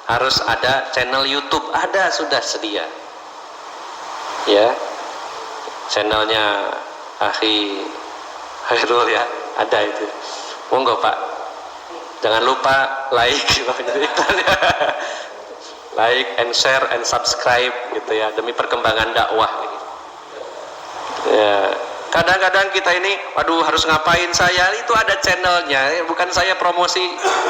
harus ada channel YouTube, ada sudah sedia ya, channelnya Akhi Hairul ya, ada itu. Monggo Pak, jangan lupa like like and share and subscribe gitu ya, demi perkembangan dakwah gitu. Ya, kadang-kadang kita ini waduh harus ngapain saya, itu ada channelnya, bukan saya promosi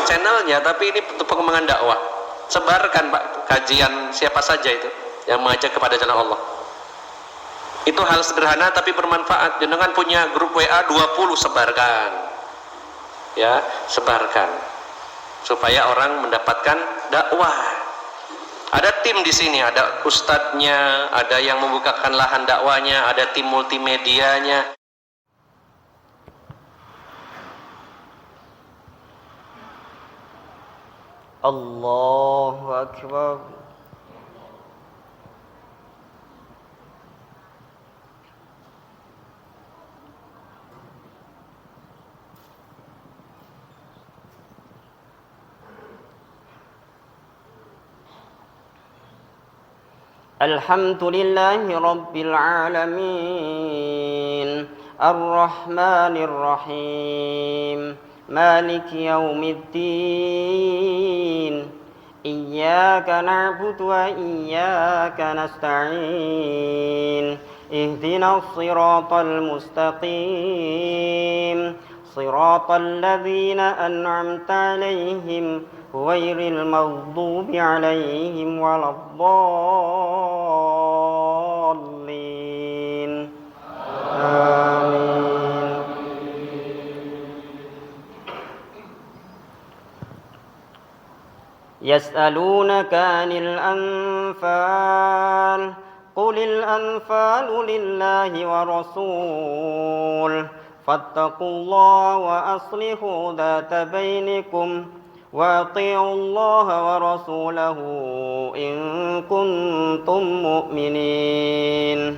channelnya, tapi ini untuk pengembangan dakwah. Sebarkan Pak kajian siapa saja itu yang mengajak kepada jalan Allah. Itu hal sederhana tapi bermanfaat. Jangan punya grup WA 20, sebarkan ya, sebarkan supaya orang mendapatkan dakwah. Ada tim di sini, ada ustadznya, ada yang membukakan lahan dakwanya, ada tim multimedianya. Allahu Akbar. Alhamdulillahi Rabbil Alamin, Ar-Rahmanir Rahim, Maliki Yawmiddin, Iyyaka na'budu wa iyyaka nasta'in, Ihdinas siratal mustaqim, Siratal ladzina an'amta 'alaihim ghairil maghdubi 'alaihim waladdallin. Amin. Yas'alunaka 'anil anfal, qulil anfalu lillahi wa rasul, fattaqullaha wa aslihu dhata bainikum wa ati'ullaha wa rasulahu in kuntum mu'minin.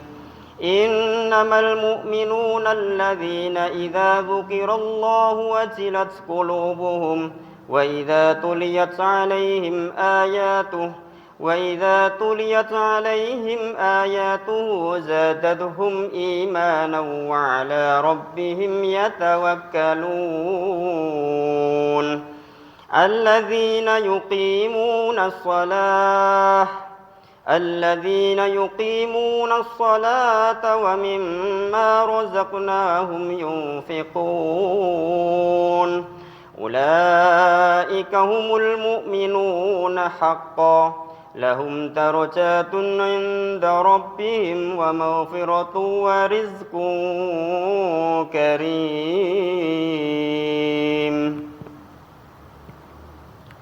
Innamal mu'minuna alladhina idza dzukirallahu wajilat qulubuhum wa idza tuliyat 'alaihim ayatuhu zadatuhum imanan wa 'ala rabbihim yatawakkalun. Alladzina yuqimuna as-salata wa mimma razaqnahum yunfiqun. Ulaika humul mu'minuna haqqan, lahum darajatun 'inda rabbihim wa maghfiratun wa rizqun karim.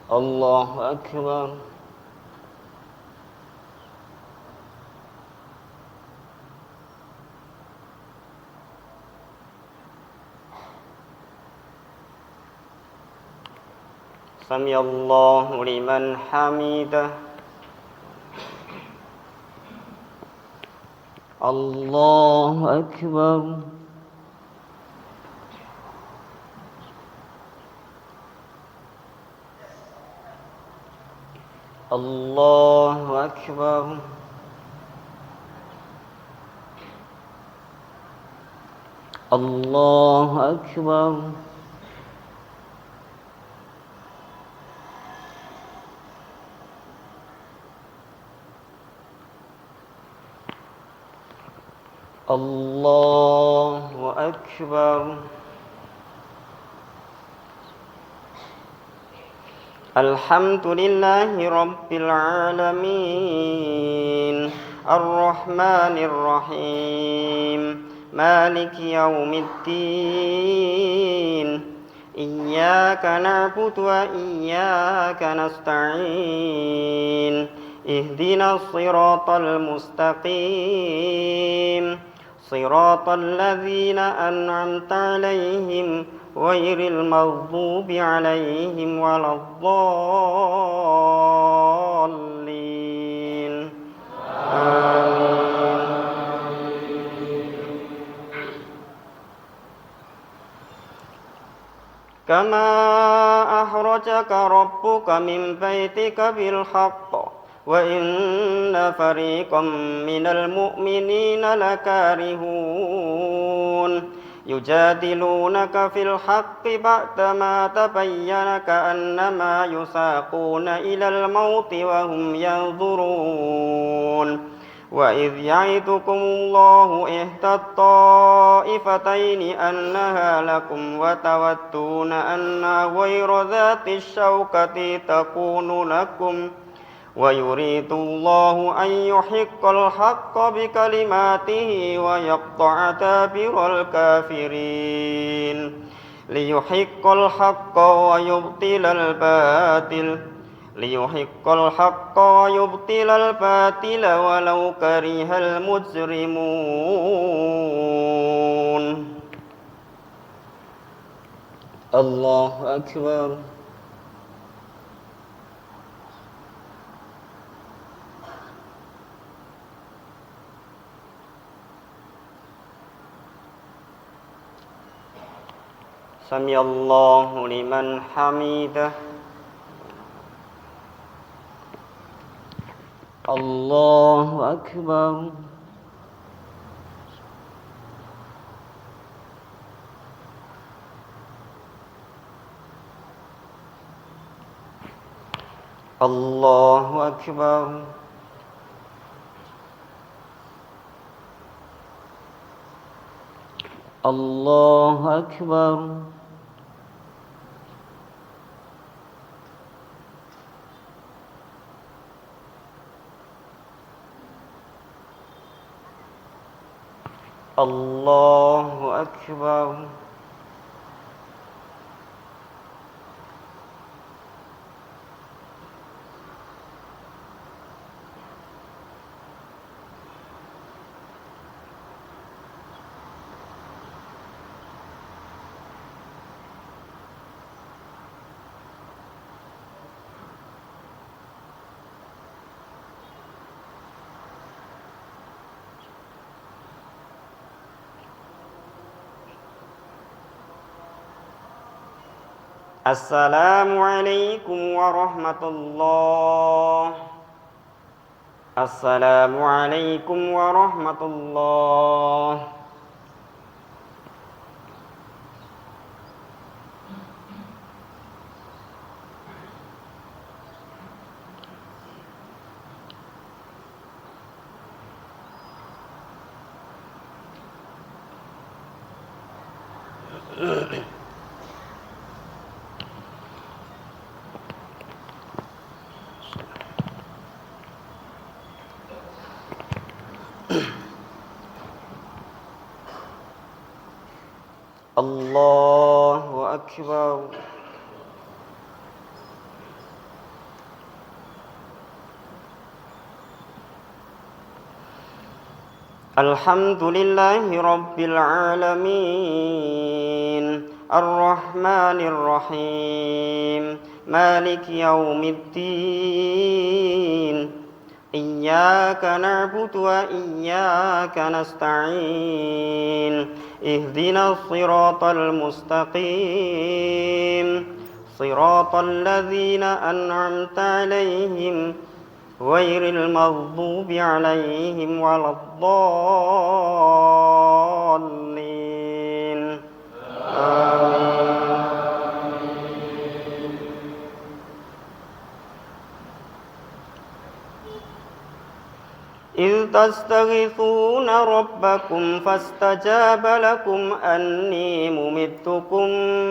Allahu Akbar. Samiallahu liman hamidah. Allahu Akbar. Allahu Akbar. Allahu Akbar. Allahu Akbar. Alhamdulillahi Rabbil Alamin, Ar-Rahmanir Rahim, Maliki Yawmiddin, Iyyaka na'budu wa iyyaka nasta'in, Ihdinas siratal mustaqim, Siratal ladzina an'amta 'alaihim ghairil maghdubi 'alaihim waladdallin. Amin. Kama أخرجك ربك من بيتك بالحق وإن فريقا من المؤمنين لكارهون يجادلونك في الحق بعدما تبين كأنما يساقون إلى الموت وهم ينظرون وإذ يعدكم الله إحدى الطائفتين أنها لكم وتودون أنها غير ذات الشوكة تكون لكم ويريد الله أن يحق الحق بكلماته ويقطع دابر الكافرين ليحق الحق ويبطل الباطل ولو كره المجرمون. الله أكبر. سمع الله لمن حمده. الله أكبر. الله أكبر. الله أكبر. الله أكبر. السلام عليكم ورحمة الله. السلام عليكم ورحمة الله. الله أكبر. الحمد لله رب العالمين الرحمن الرحيم مالك يوم الدين إياك نعبد وإياك نستعين اهدنا الصراط المستقيم صراط الذين أنعمت عليهم غير المغضوب عليهم ولا الضالين آمين. إذ تستغيثون ربكم فاستجاب لكم أني ممدكم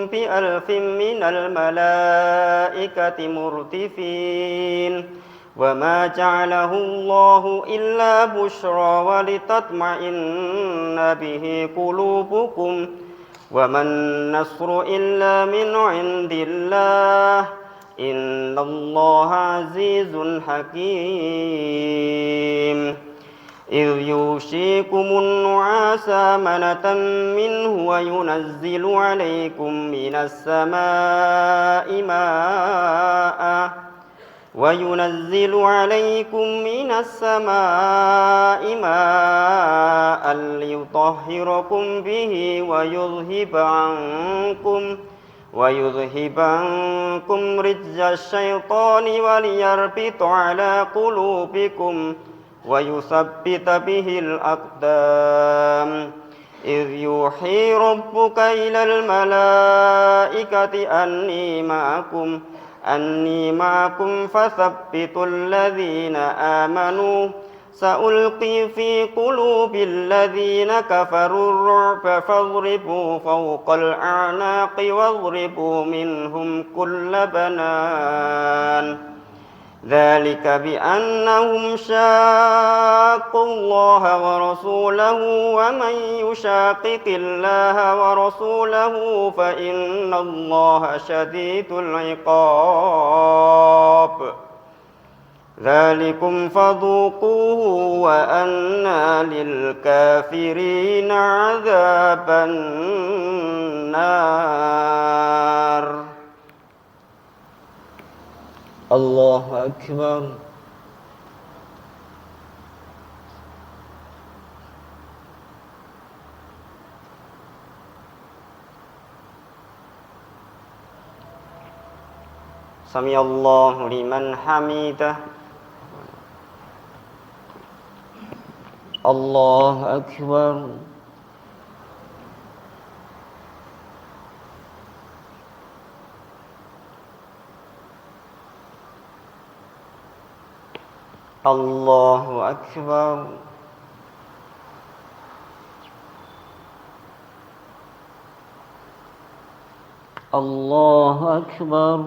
ب1000 من الملائكة مردفين وما جعله الله إلا بشرى ولتطمئن به قلوبكم وما النصر إلا من عند الله إن الله عزيز حكيم إذ يغشيكم النعاس أمنة منه وينزل عليكم من السماء ماء ليطهركم به ويذهب عنكم رجز الشيطان وليربط على قلوبكم ويثبت به الأقدام إذ يوحي ربك إلى الملائكة أني معكم فثبتوا الذين آمنوا سألقي في قلوب الذين كفروا الرعب فاضربوا فوق الأعناق واضربوا منهم كل بنان ذلك بأنهم شاقوا الله ورسوله ومن يشاقق الله ورسوله فإن الله شديد العقاب ذلكم فذوقوه وأن للكافرين عذاب النار. الله أكبر. سمع الله لمن حمده. الله أكبر. الله أكبر. الله أكبر.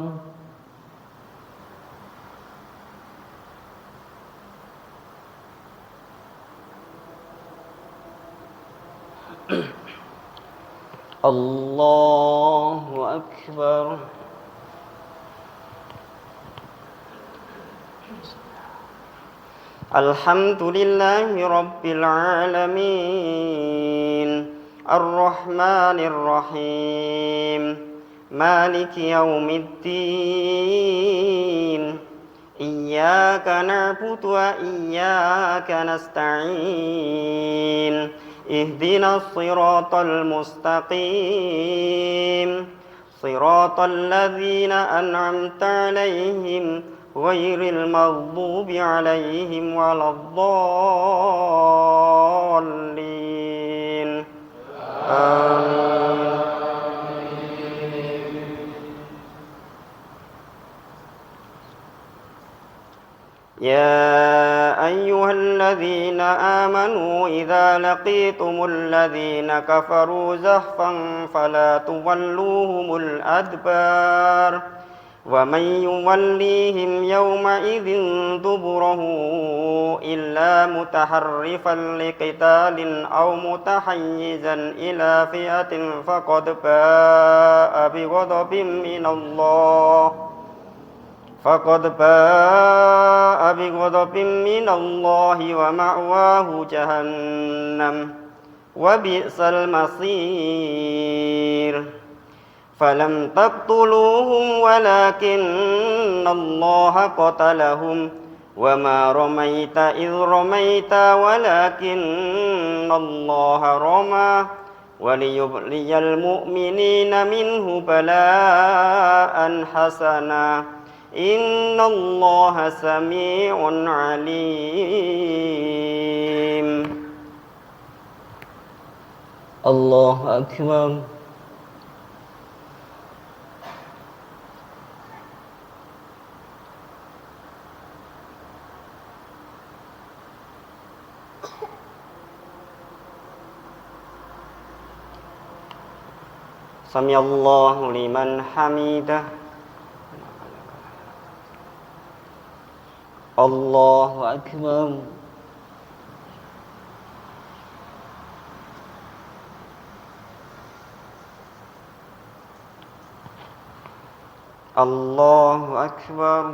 الله أكبر. الحمد لله رب العالمين الرحمن الرحيم مالك يوم الدين إياك نعبد وإياك نستعين اهدنا الصراط المستقيم صراط الذين أنعمت عليهم غير المغضوب عليهم ولا الضالين آمين. يا أيها الذين آمنوا إذا لقيتم الذين كفروا زحفا فلا تولوهم الأدبار ومن يوليهم يومئذ دبره إلا متحرفا لقتال أو متحيزا إلى فئة فقد باء بغضب من الله ومأواه جهنم وبئس المصير فلم تقتلوهم ولكن الله قتلهم وما رميت إذ رميت ولكن الله رمى وليبلي المؤمنين منه بلاء حسنا إن الله سميع عليم. الله أكبر. سمع الله لمن حمده. الله أكبر. الله أكبر.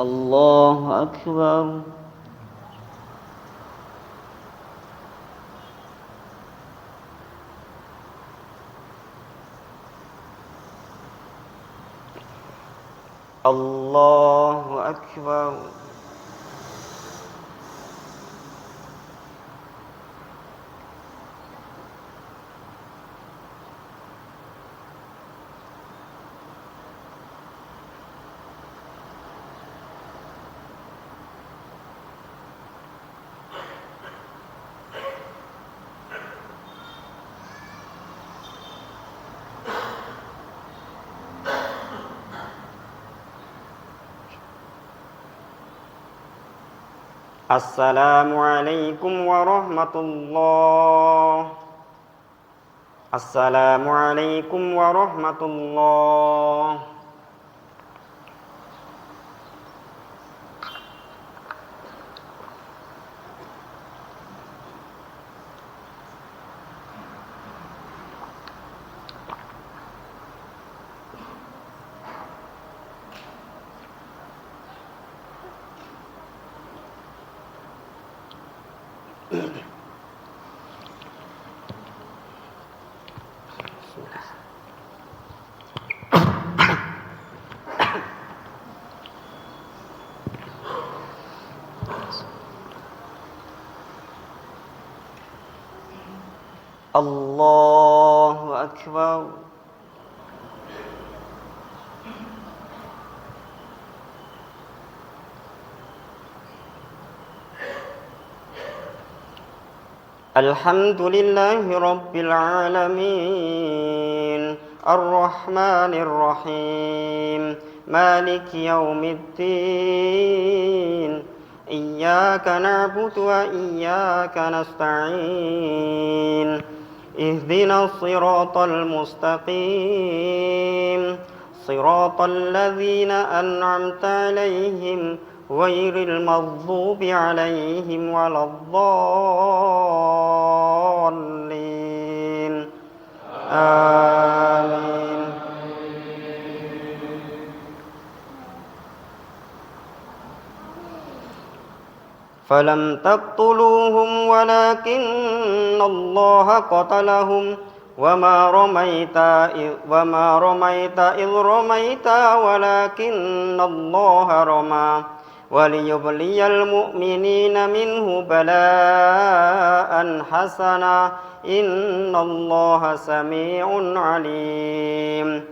الله أكبر. الله أكبر. Assalamualaikum warahmatullah. Assalamualaikum warahmatullah. Allahu Akbar. Alhamdulillahi Rabbil Alamin. Ar-Rahmanir Rahim. Maliki Yaumiddin. Iyyaka na'budu wa iyyaka nasta'in. Ihdinas siratal mustaqim. Siratal ladzina an'amta 'alaihim ghairil maghdubi 'alaihim waladdallin. Amin. فلم تقتلوهم ولكن الله قتلهم وما رميت إذ رميت ولكن الله رمى وليبلي المؤمنين منه بلاء حسنا إن الله سميع عليم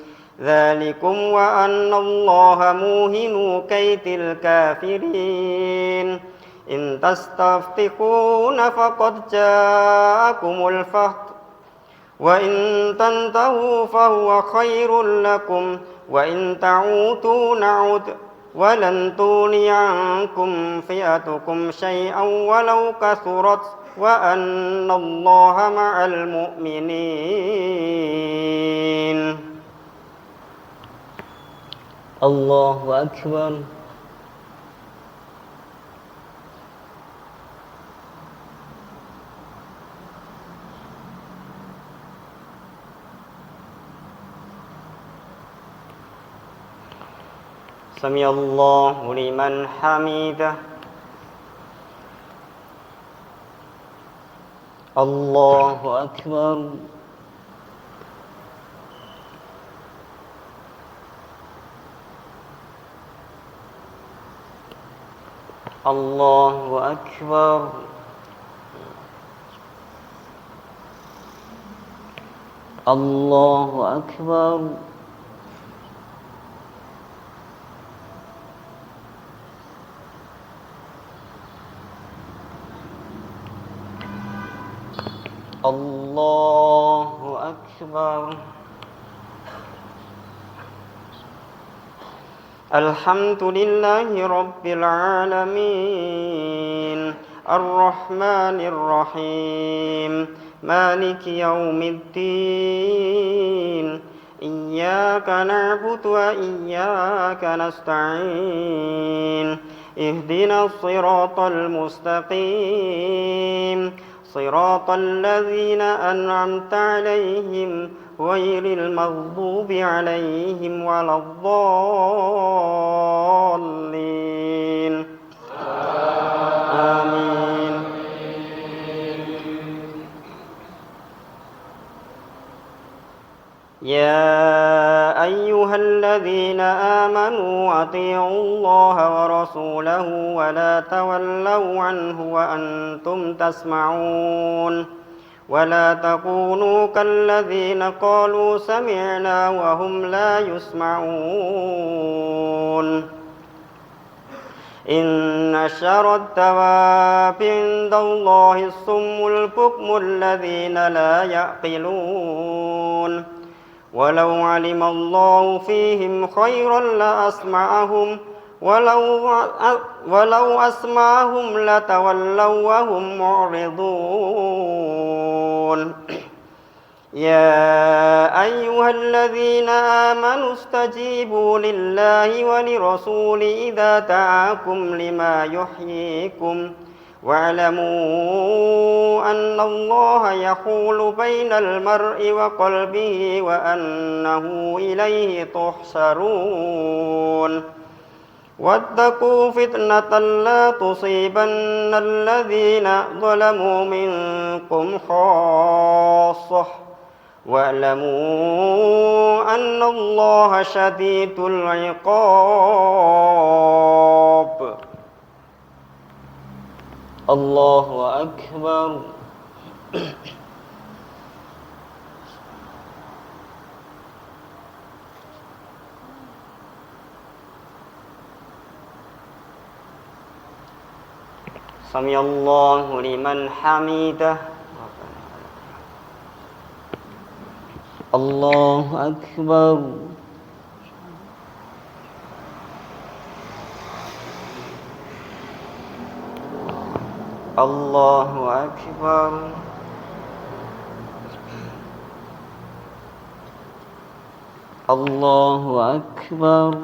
ذلكم وأن الله موهن كيد الكافرين إن تستفتحون فقد جاءكم الفتح وإن تنتهوا فهو خير لكم وإن تعودوا نعد ولن تغني عنكم فئتكم شيئا ولو كثرت وأن الله مع المؤمنين. الله أكبر. سمع الله لمن حمده. الله أكبر. الله أكبر. الله أكبر. الله أكبر. الحمد لله رب العالمين الرحمن الرحيم مالك يوم الدين إياك نعبد وإياك نستعين اهدنا الصراط المستقيم صراط الذين أنعمت عليهم غير المغضوب عليهم ولا الضالين. آمين. يا أيها الذين آمنوا أطيعوا الله ورسوله ولا تولوا عنه وأنتم تسمعون ولا تكونوا كالذين قالوا سمعنا وهم لا يسمعون إن شر الدواب عند الله الصم البكم الذين لا يعقلون ولو علم الله فيهم خيرا لأسمعهم ولو أسمعهم لتولوا وهم معرضون يا أيها الذين آمنوا استجيبوا لله ولرسوله إذا دعاكم لما يحييكم واعلموا أن الله يحول بين المرء وقلبه وأنه إليه تحشرون واتقوا فتنة لا تصيبن الذين ظلموا منكم خاصة واعلموا أن الله شديد العقاب الله أكبر سمع الله لمن حمده الله أكبر الله أكبر الله أكبر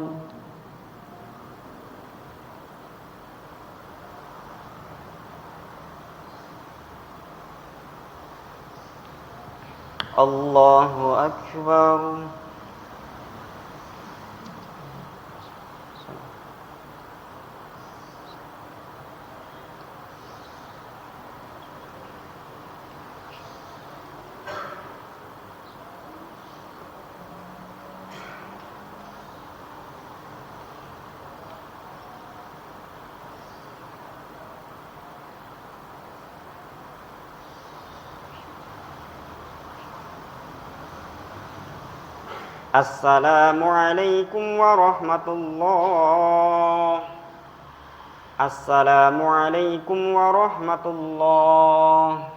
الله أكبر السلام عليكم ورحمة الله السلام عليكم ورحمة الله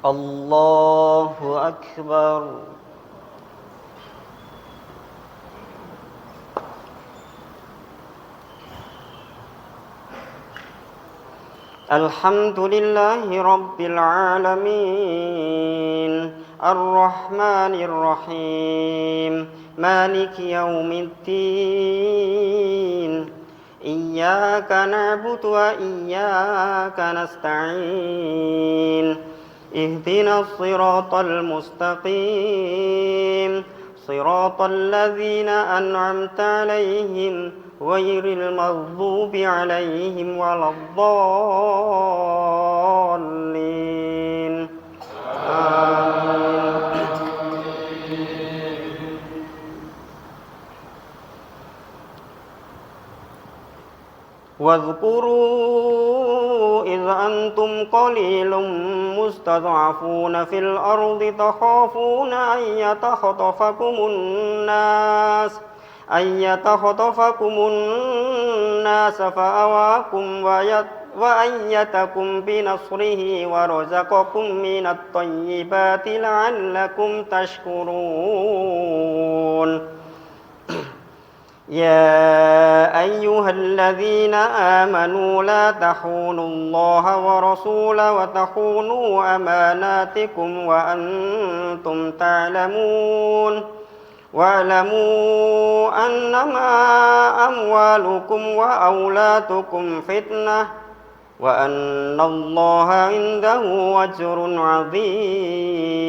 الله أكبر الحمد لله رب العالمين الرحمن الرحيم مالك يوم الدين إياك نعبد وإياك نستعين اهدنا الصراط المستقيم صراط الذين أنعمت عليهم غير المغضوب عليهم ولا الضالين آمين واذكروا إذ أنتم قليل مستضعفون في الأرض تخافون أن يتخطفكم الناس فأواكم وأيدكم بنصره ورزقكم من الطيبات لعلكم تشكرون يا أيها الذين آمنوا لا تخونوا الله ورسوله وتخونوا أماناتكم وأنتم تعلمون واعلموا أنما أموالكم وأولادكم فتنة وأن الله عنده أجر عظيم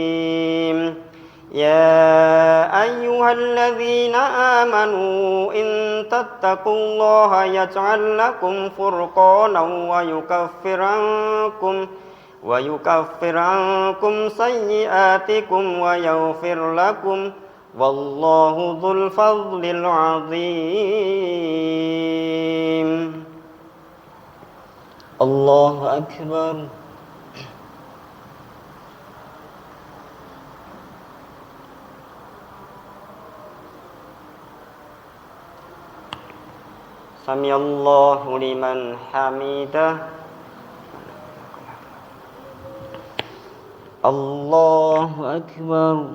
يا أيها الذين آمنوا إن تتقوا الله يجعل لكم فرقانا ويكفر عنكم سيئاتكم ويغفر لكم والله ذو الفضل العظيم. الله أكبر. سمع الله لمن حمده. الله أكبر.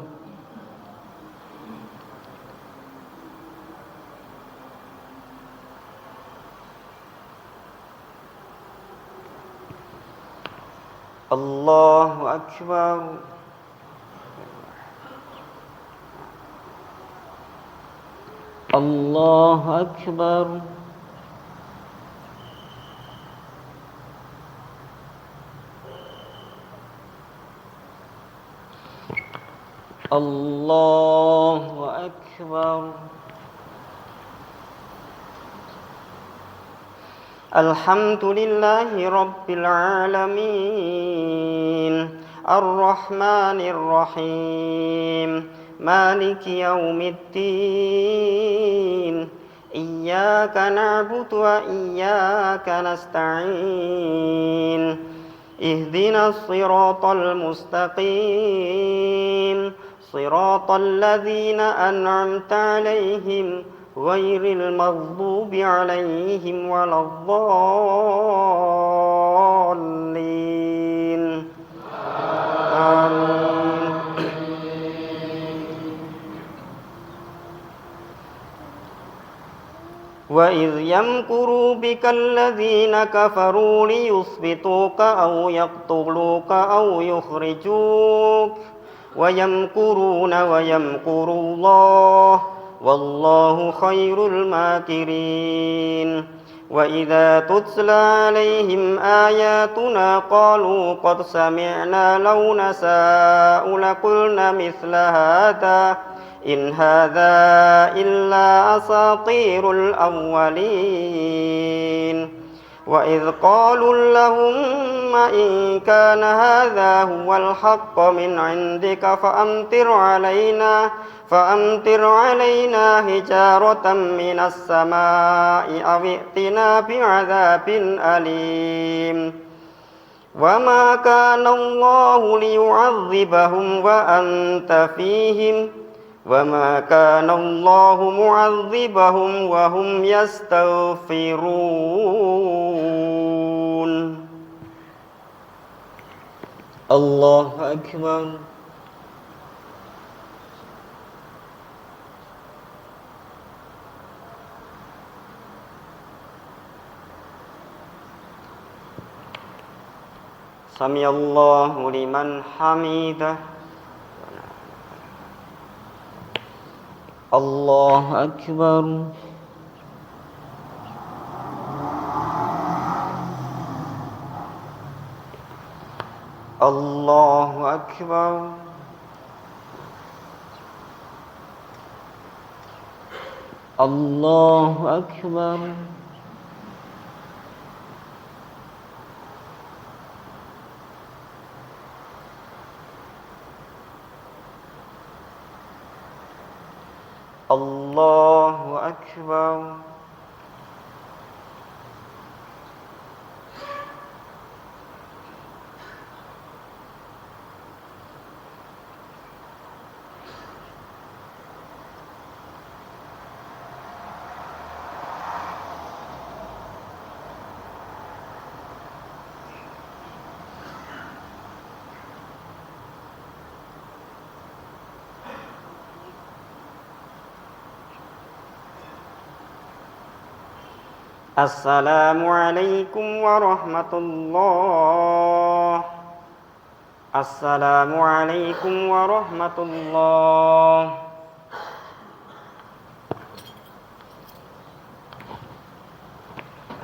الله أكبر. الله أكبر. الله أكبر. الحمد لله رب العالمين الرحمن الرحيم مالك يوم الدين إياك نعبد وإياك نستعين اهدنا الصراط المستقيم صراط الذين أنعمت عليهم غير المغضوب عليهم ولا الضالين آمين. وإذ يمكر بك الذين كفروا ليثبتوك أو يقتلوك أو يخرجوك ويمكرون ويمكر الله والله خير الماكرين. وإذا تتلى عليهم آياتنا قالوا قد سمعنا لو نشاء لقلنا مثل هذا إن هذا إلا أساطير الأولين. وإذ قالوا اللهم إن كان هذا هو الحق من عندك فأمطر علينا حجارة من السماء أو ائتنا بعذاب أليم. وما كان الله ليعذبهم وأنت فيهم وما كان الله معذبهم وهم يستغفرون. الله أكبر. سمع الله لمن حمده. الله أكبر. الله أكبر. الله أكبر. الله أكبر. السلام عليكم ورحمة الله. السلام عليكم ورحمة الله.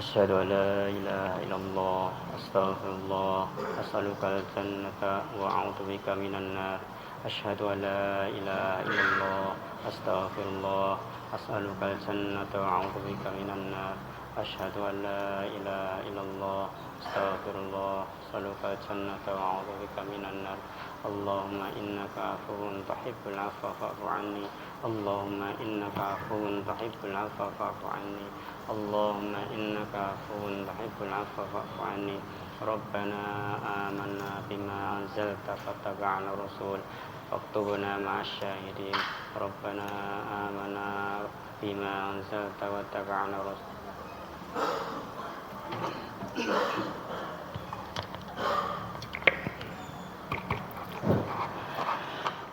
أشهد أن لا إله إلا الله أستغفر الله أسألك الجنة وأعوذ بك من النار. أشهد أن لا إله إلا الله أستغفر الله أسألك الجنة وأعوذ بك من النار. أشهد أن لا إله إلا الله أستغفر الله أسألك الجنة وأعوذ بك من النار. اللهم إنك عفو تحب العفو فاعف عني اللهم إنك عفو تحب العفو فاعف عني اللهم إنك عفو تحب العفو فاعف عني ربنا آمنا بما أنزلت فاتبعنا الرسول فاكتبنا مع الشاهدين ربنا آمنا بما أنزلت واتبعنا الرسول.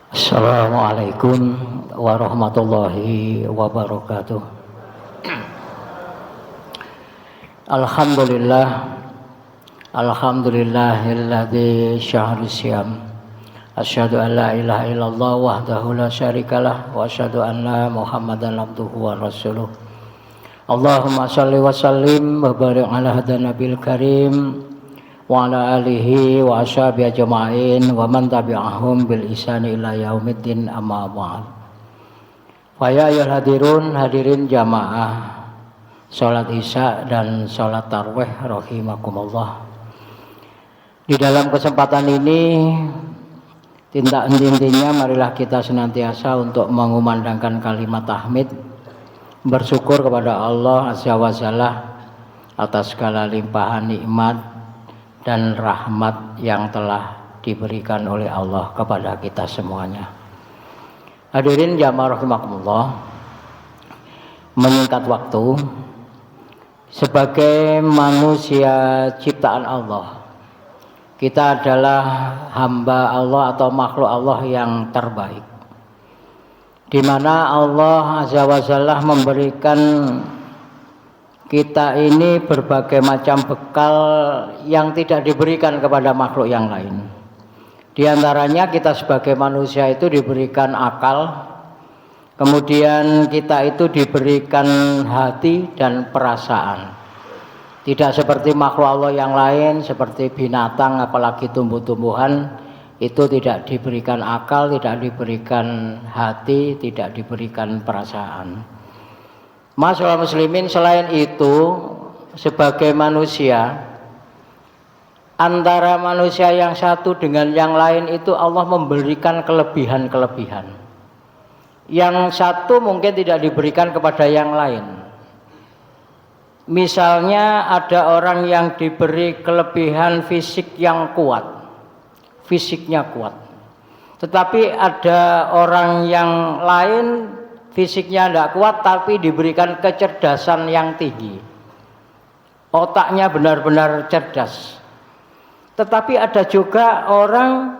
Assalamualaikum warahmatullahi wabarakatuh. Alhamdulillahilladzi syahru syam. Asyhadu an la ilaha illallah wahdahu la syarikalah wa asyhadu anna Muhammadan abduhu wa rasuluh. Allahumma shalli wa sallim wa barik ala hadan nabil karim wa ala alihi wa ashabihi ajma'in wa man tabi'ahum bil ihsani ila yaumiddin amma ba'd. Fa ya ayyuhal hadirun hadirin jamaah salat isya dan salat tarawih rahimakumullah. Di dalam kesempatan ini tindak intinya marilah kita senantiasa untuk mengumandangkan kalimat tahmid, bersyukur kepada Allah Azza wa Jalla atas segala limpahan nikmat dan rahmat yang telah diberikan oleh Allah kepada kita semuanya. Hadirin jamaah rahimakumullah, menyingkat waktu, sebagai manusia ciptaan Allah, kita adalah hamba Allah atau makhluk Allah yang terbaik, di mana Allah Azza wa Jalla memberikan kita ini berbagai macam bekal yang tidak diberikan kepada makhluk yang lain. Di antaranya kita sebagai manusia itu diberikan akal, kemudian kita itu diberikan hati dan perasaan. Tidak seperti makhluk Allah yang lain, seperti binatang apalagi tumbuh-tumbuhan, itu tidak diberikan akal, tidak diberikan hati, tidak diberikan perasaan. Masyaallah muslimin, selain itu sebagai manusia, antara manusia yang satu dengan yang lain itu Allah memberikan kelebihan-kelebihan. Yang satu mungkin tidak diberikan kepada yang lain. Misalnya ada orang yang diberi kelebihan fisik yang kuat, fisiknya kuat. Tetapi ada orang yang lain fisiknya tidak kuat tapi diberikan kecerdasan yang tinggi, otaknya benar-benar cerdas. Tetapi ada juga orang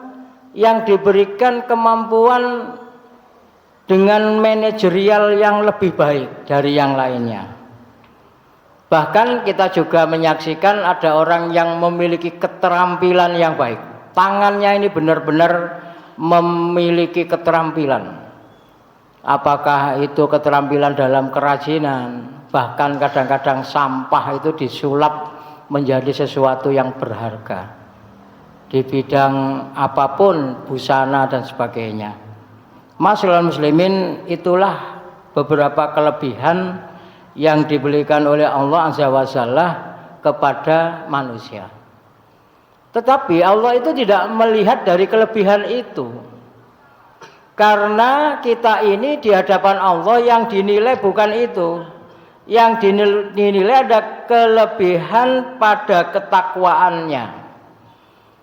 yang diberikan kemampuan dengan manajerial yang lebih baik dari yang lainnya. Bahkan kita juga menyaksikan ada orang yang memiliki keterampilan yang baik, tangannya ini benar-benar memiliki keterampilan. Apakah itu keterampilan dalam kerajinan, bahkan kadang-kadang sampah itu disulap menjadi sesuatu yang berharga di bidang apapun, busana dan sebagainya. Masyaallah muslimin, itulah beberapa kelebihan yang diberikan oleh Allah Azza wa Jalla kepada manusia. Tetapi Allah itu tidak melihat dari kelebihan itu. Karena kita ini di hadapan Allah yang dinilai bukan itu. Yang dinilai ada kelebihan pada ketakwaannya.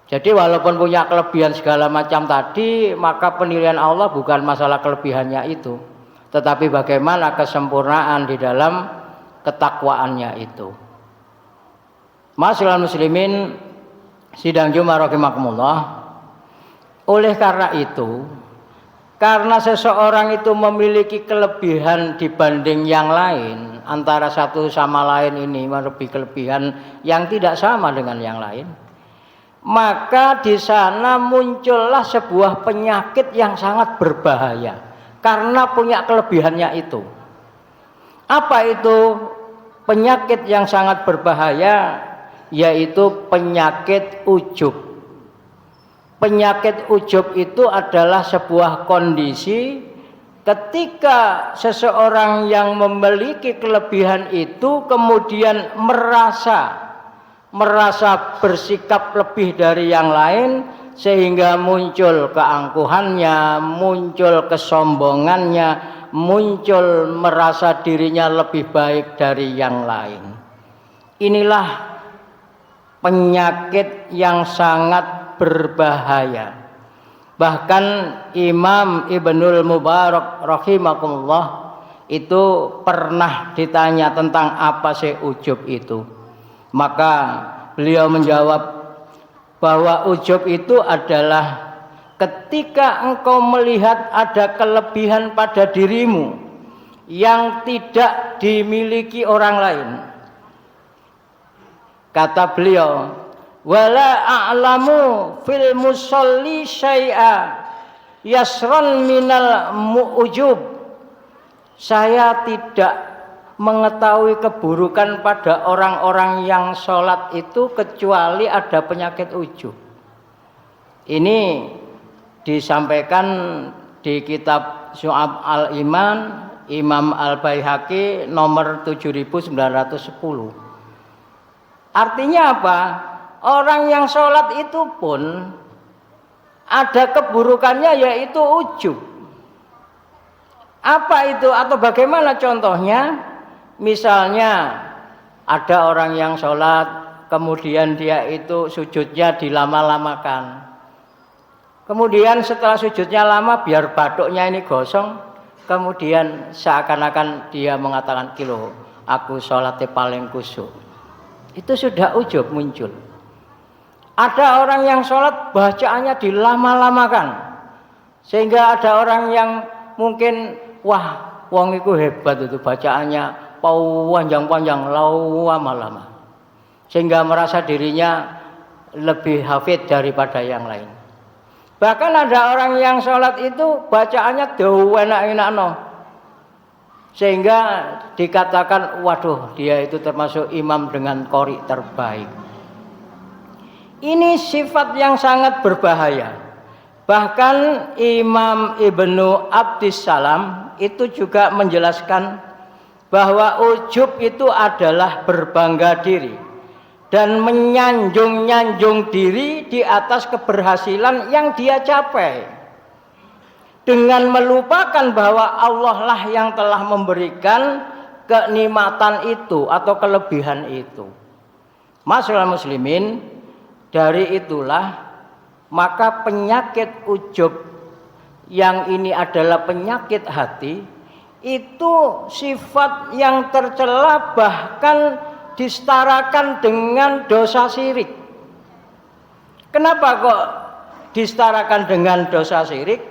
Jadi walaupun punya kelebihan segala macam tadi, maka penilaian Allah bukan masalah kelebihannya itu, tetapi bagaimana kesempurnaan di dalam ketakwaannya itu. Masyaallah muslimin sidang Jumat rahimakumullah. Oleh karena itu, karena seseorang itu memiliki kelebihan dibanding yang lain, antara satu sama lain ini memiliki kelebihan yang tidak sama dengan yang lain, maka di sana muncullah sebuah penyakit yang sangat berbahaya karena punya kelebihannya itu. Apa itu penyakit yang sangat berbahaya? Yaitu penyakit ujub. Penyakit ujub itu adalah sebuah kondisi ketika seseorang yang memiliki kelebihan itu kemudian merasa bersikap lebih dari yang lain, sehingga muncul keangkuhannya, muncul kesombongannya, muncul merasa dirinya lebih baik dari yang lain. Inilah penyakit yang sangat berbahaya. Bahkan Imam Ibnul Mubarak rahimahullah itu pernah ditanya tentang apa sih ujub itu. Maka beliau menjawab bahwa ujub itu adalah ketika engkau melihat ada kelebihan pada dirimu yang tidak dimiliki orang lain. Kata beliau, wala a'lamu fil musalli syai'a yasran minal mu'ujub. Saya tidak mengetahui keburukan pada orang-orang yang sholat itu kecuali ada penyakit ujub. Ini disampaikan di kitab Syu'ab al-Iman Imam Al-Baihaqi nomor 7910. Artinya apa? Orang yang sholat itu pun ada keburukannya, yaitu ujub. Apa itu atau bagaimana contohnya? Misalnya ada orang yang sholat, kemudian dia itu sujudnya dilama-lamakan. Kemudian setelah sujudnya lama, biar batuknya ini gosong, kemudian seakan-akan dia mengatakan, kilo, aku sholatnya paling khusyuk. Itu sudah ujub muncul. Ada orang yang sholat bacaannya dilama-lamakan, sehingga ada orang yang mungkin, wah, wong itu hebat itu bacaannya panjang-panjang, lama-lama, sehingga merasa dirinya lebih hafid daripada yang lain. Bahkan ada orang yang sholat itu bacaannya enak-enak, sehingga dikatakan, waduh, dia itu termasuk imam dengan qori terbaik. Ini sifat yang sangat berbahaya. Bahkan Imam Ibnu Abdissalam itu juga menjelaskan bahwa ujub itu adalah berbangga diri dan menyanjung-nyanjung diri di atas keberhasilan yang dia capai, dengan melupakan bahwa Allah lah yang telah memberikan kenikmatan itu atau kelebihan itu. Masyaallah muslimin, dari itulah maka penyakit ujub yang ini adalah penyakit hati, itu sifat yang tercela, bahkan disetarakan dengan dosa syirik. Kenapa kok disetarakan dengan dosa syirik?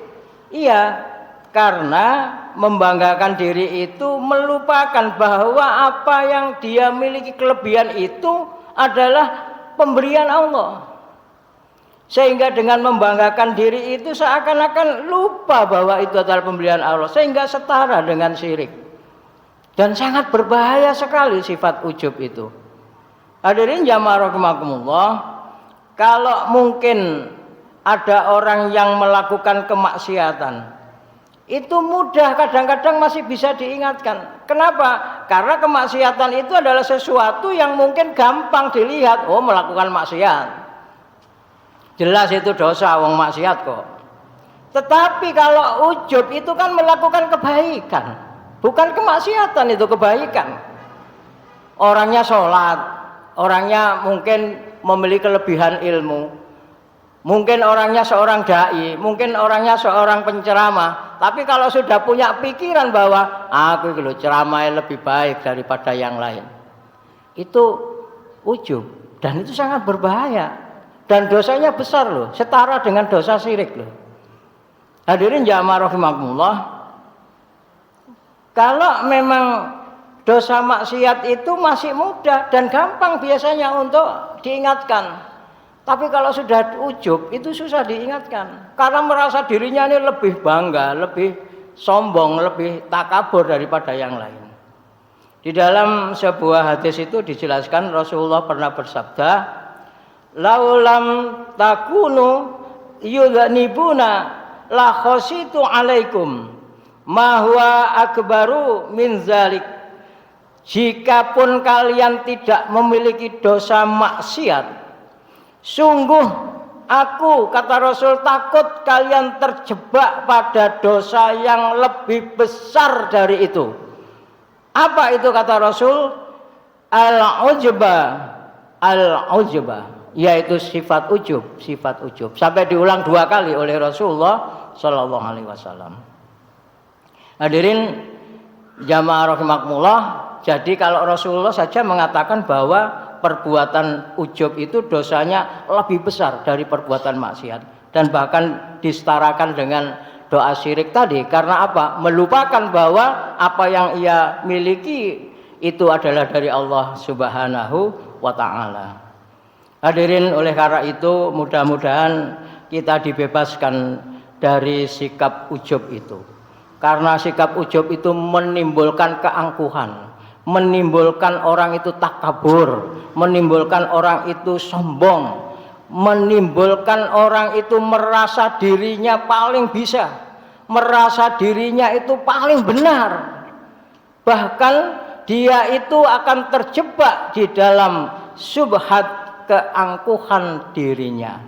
Iya, karena membanggakan diri itu melupakan bahwa apa yang dia miliki kelebihan itu adalah pemberian Allah. Sehingga dengan membanggakan diri itu seakan-akan lupa bahwa itu adalah pemberian Allah, sehingga setara dengan syirik. Dan sangat berbahaya sekali sifat ujub itu. Hadirin jamaah rahimakumullah, kalau mungkin ada orang yang melakukan kemaksiatan, itu mudah kadang-kadang masih bisa diingatkan. Kenapa? Karena kemaksiatan itu adalah sesuatu yang mungkin gampang dilihat. Oh, melakukan maksiat, jelas itu dosa, wong maksiat kok. Tetapi kalau ujub itu kan melakukan kebaikan, bukan kemaksiatan, itu kebaikan. Orangnya sholat, orangnya mungkin memiliki kelebihan ilmu, mungkin orangnya seorang dai, mungkin orangnya seorang penceramah. Tapi kalau sudah punya pikiran bahwa aku itu ceramahnya lebih baik daripada yang lain, itu ujub, dan itu sangat berbahaya. Dan dosanya besar loh, setara dengan dosa syirik loh. Hadirin jamaah rahimakumullah, kalau memang dosa maksiat itu masih mudah dan gampang biasanya untuk diingatkan. Tapi kalau sudah ujub itu susah diingatkan, karena merasa dirinya ini lebih bangga, lebih sombong, lebih takabur daripada yang lain. Di dalam sebuah hadis itu dijelaskan, Rasulullah pernah bersabda, laulam takunu yudhanibuna la khositu alaikum ma huwa akbaru min zalik. Jikapun kalian tidak memiliki dosa maksiat, sungguh Aku kata Rasul takut kalian terjebak pada dosa yang lebih besar dari itu. Apa itu kata Rasul? Al-ujba, al-ujba, yaitu sifat ujub, sifat ujub. Sampai diulang 2 kali oleh Rasulullah Shallallahu Alaihi Wasallam. Hadirin jamaah rahimakumullah. Jadi kalau Rasulullah saja mengatakan bahwa perbuatan ujub itu dosanya lebih besar dari perbuatan maksiat, dan bahkan disetarakan dengan doa syirik tadi. Karena apa? Melupakan bahwa apa yang ia miliki itu adalah dari Allah Subhanahu wa ta'ala. Hadirin, oleh karena itu mudah-mudahan kita dibebaskan dari sikap ujub itu. Karena sikap ujub itu menimbulkan keangkuhan, menimbulkan orang itu takabur, menimbulkan orang itu sombong, menimbulkan orang itu merasa dirinya paling bisa, merasa dirinya itu paling benar. Bahkan dia itu akan terjebak di dalam syubhat keangkuhan dirinya,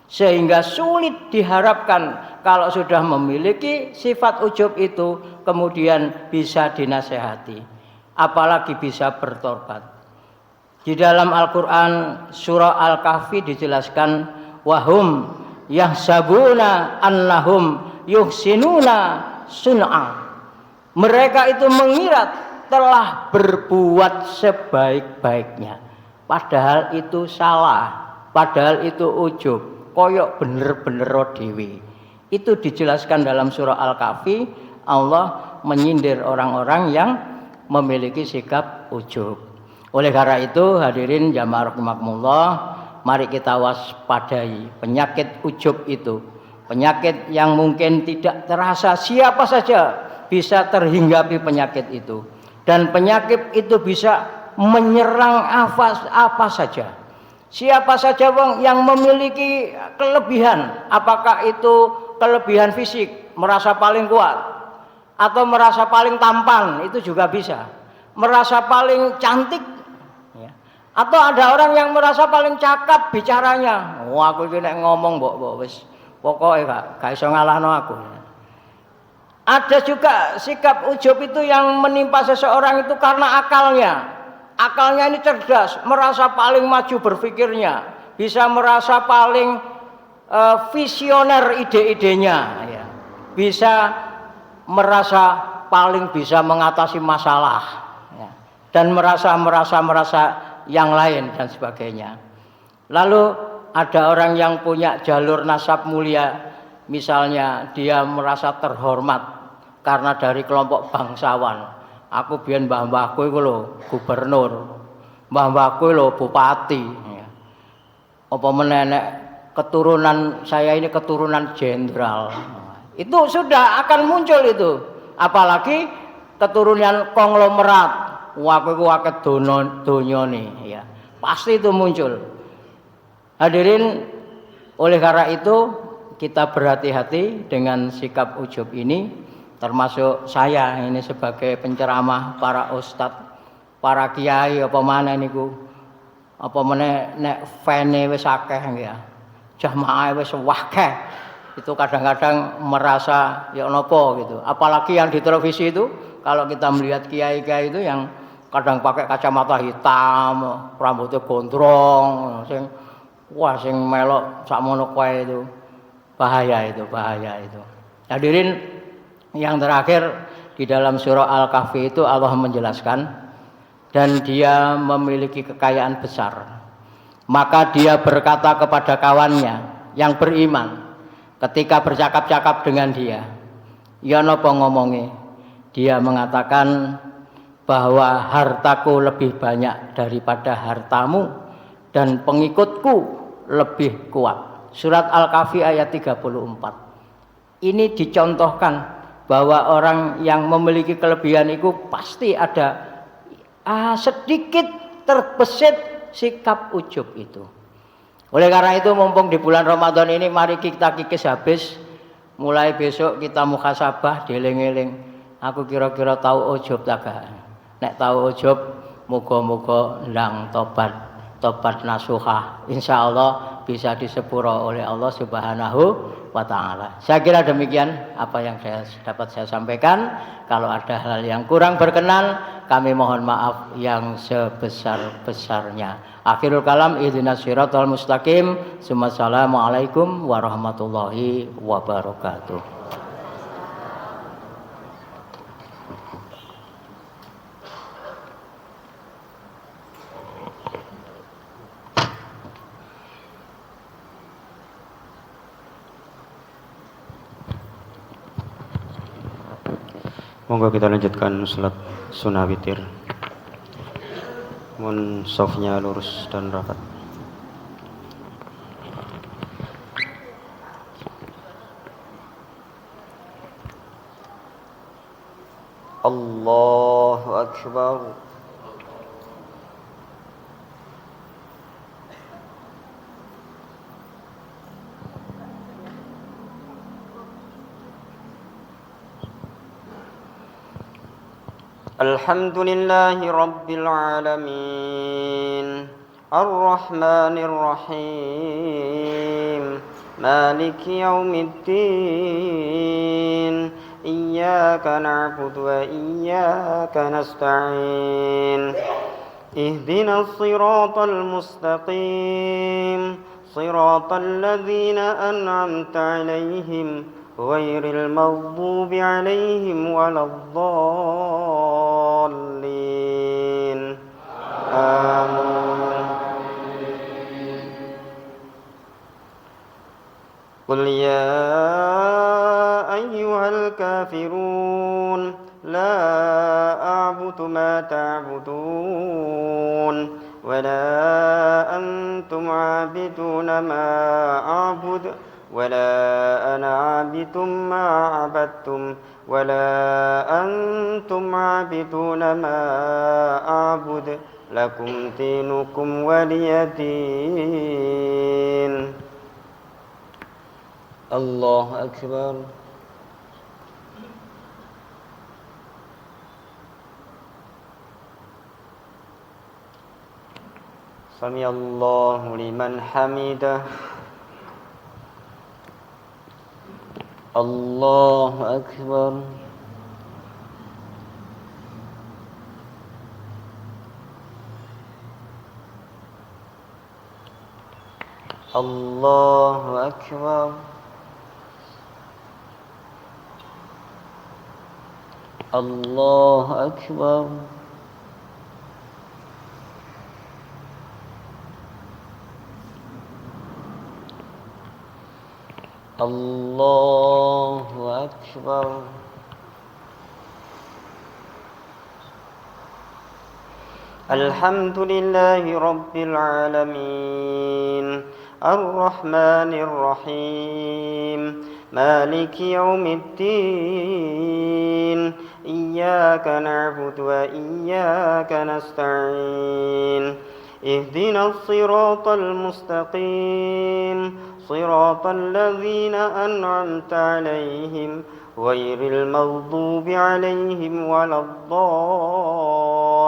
sehingga sulit diharapkan kalau sudah memiliki sifat ujub itu kemudian bisa dinasehati, apalagi bisa bertobat. Di dalam Al-Quran surah Al-Kahfi dijelaskan, wahum yahsabuna annahum yuhsinuna sun'a. Mereka itu mengira telah berbuat sebaik-baiknya, padahal itu salah, padahal itu ujub, koyok bener-bener dewi. Itu dijelaskan dalam surah Al-Kahfi. Allah menyindir orang-orang yang memiliki sikap ujub. Oleh karena itu hadirin jamaah rahimakumullah, mari kita waspadai penyakit ujub itu. Penyakit yang mungkin tidak terasa, siapa saja bisa terhinggapi penyakit itu. Dan penyakit itu bisa menyerang apa saja. Siapa saja yang memiliki kelebihan, apakah itu kelebihan fisik, merasa paling kuat, atau merasa paling tampan, itu juga bisa. Merasa paling cantik, ya. Atau ada orang yang merasa paling cakap bicaranya. Wah, aku ini ngomong mbok wis pokoknya gak iso ngalahno aku. Ada juga sikap ujub itu yang menimpa seseorang itu karena akalnya. Akalnya ini cerdas, merasa paling maju berpikirnya, bisa merasa paling visioner ide-idenya, ya. Bisa merasa paling bisa mengatasi masalah, ya. Dan merasa yang lain dan sebagainya. Lalu ada orang yang punya jalur nasab mulia, misalnya dia merasa terhormat karena dari kelompok bangsawan. Aku biyen mbah-mbahku iku lho gubernur, mbah-mbahku lho bupati, ya. Apa menenek keturunan saya ini keturunan jenderal. Itu sudah akan muncul itu. Apalagi keturunan konglomerat. Wah, aku akeh donyane, ya. Pasti itu muncul. Hadirin, oleh karena itu kita berhati-hati dengan sikap ujub ini. Termasuk saya ini sebagai penceramah, para ustadz, para kiai apa mana niku, apa meneh nek fene wis akeh ya, jamaah wis akeh, itu kadang-kadang merasa ya nopo gitu. Apalagi yang di televisi itu, kalau kita melihat kiai-kiai itu yang kadang pakai kacamata hitam, rambutnya gondrong, sing melok sakmono kae itu, bahaya itu. Hadirin, yang terakhir di dalam surah Al-Kahfi itu Allah menjelaskan, dan dia memiliki kekayaan besar. Maka dia berkata kepada kawannya yang beriman ketika bercakap-cakap dengan dia, ya napa ngomongi? Dia mengatakan bahwa hartaku lebih banyak daripada hartamu dan pengikutku lebih kuat. Surat Al-Kahfi ayat 34. Ini dicontohkan bahwa orang yang memiliki kelebihan itu pasti ada sedikit terbesit sikap ujub itu. Oleh karena itu mumpung di bulan Ramadan ini, mari kita kikis habis. Mulai besok kita muhasabah, dieling-eling. Aku kira-kira tahu ujub tak gak? Nek tahu ujub, muga-muga ndang tobat nasuha. Insyaallah bisa disepuro oleh Allah Subhanahu wa taala. Saya kira demikian apa yang dapat saya sampaikan. Kalau ada hal yang kurang berkenan, kami mohon maaf yang sebesar-besarnya. Akhirul kalam, ihdinas siratal mustaqim. Assalamualaikum warahmatullahi wabarakatuh. Monggo kita lanjutkan salat sunnah witir. Mohon safnya lurus dan rapat. Allahu Akbar. الحمد لله رب العالمين الرحمن الرحيم مالك يوم الدين إياك نعبد وإياك نستعين اهدنا الصراط المستقيم صراط الذين أنعمت عليهم غير المغضوب عليهم ولا الضالين آمين. قل يا أيها الكافرون لا أعبد ما تعبدون ولا أنتم عابدون ما أعبد ولا أنا عابد ما عبدتم ولا أنتم عابدون ما أعبد لكم دينكم ولي دين. الله أكبر. سمع الله لمن حمده. الله أكبر. الله أكبر. الله أكبر. الله أكبر. الحمد لله رب العالمين الرحمن الرحيم مالك يوم الدين إياك نعبد وإياك نستعين اهدنا الصراط المستقيم صراط الذين أنعمت عليهم غير المغضوب عليهم ولا الضالين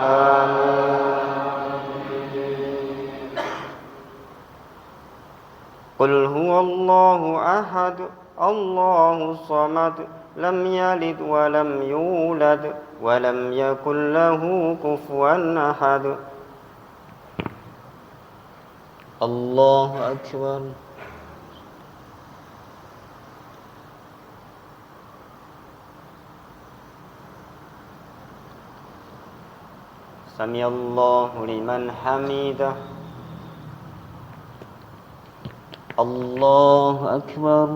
آمين. قل هو الله أحد الله الصمد لم يلد ولم يولد ولم يكن له كفوا أحد. الله أكبر. سمع الله لمن حمده. الله أكبر.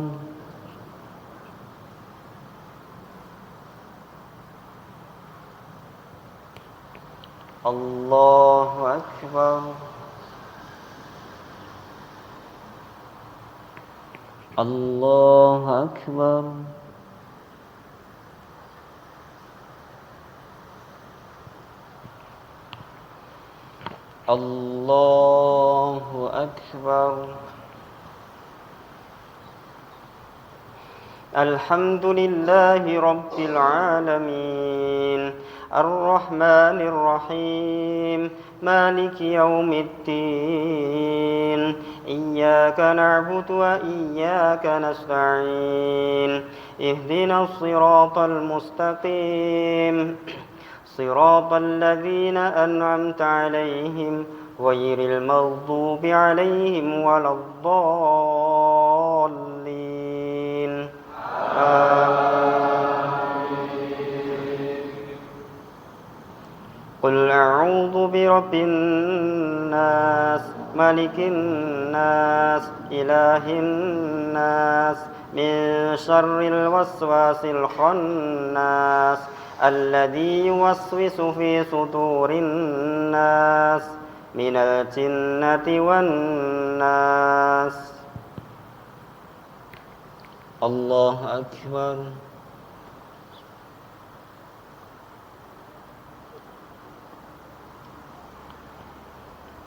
الله أكبر. الله أكبر. الله أكبر. الحمد لله رب العالمين الرحمن الرحيم مالك يوم الدين إياك نعبد وإياك نستعين اهدنا الصراط المستقيم صراط الذين أنعمت عليهم غير المغضوب عليهم ولا الضالين قل أعوذ برب الناس ملك الناس إله الناس من شر الوسواس الخناس الذي يوسوس في صدور الناس من الجنة والناس. الله أكبر.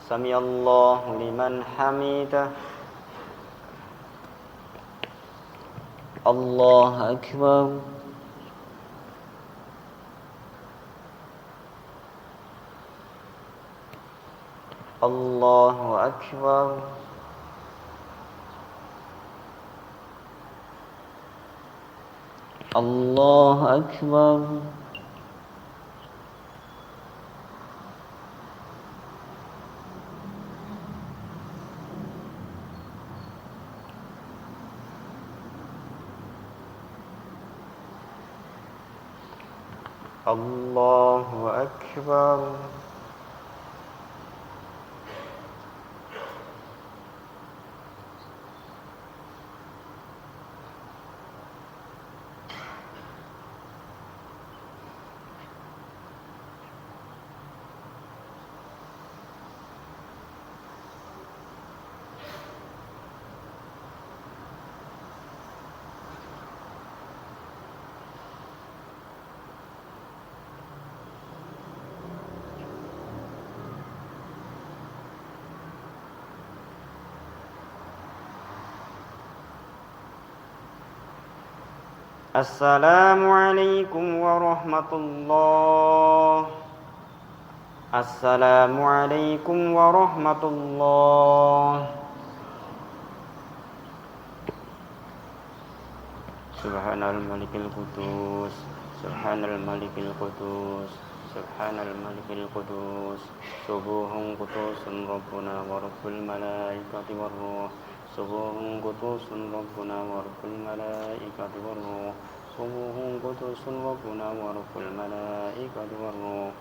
سمع الله لمن حمده. الله أكبر. الله أكبر. الله أكبر. الله أكبر. السلام عليكم ورحمة الله. السلام عليكم ورحمة الله. سبحان الملك القدوس سبحان الملك القدوس سبحان الملك القدوس سبوح قدوس ربنا ورب الملائكة والروح سبوح قدوس ربنا ورب الملائكة والروح سبوح قدوس ربنا ورب الملائكة والروح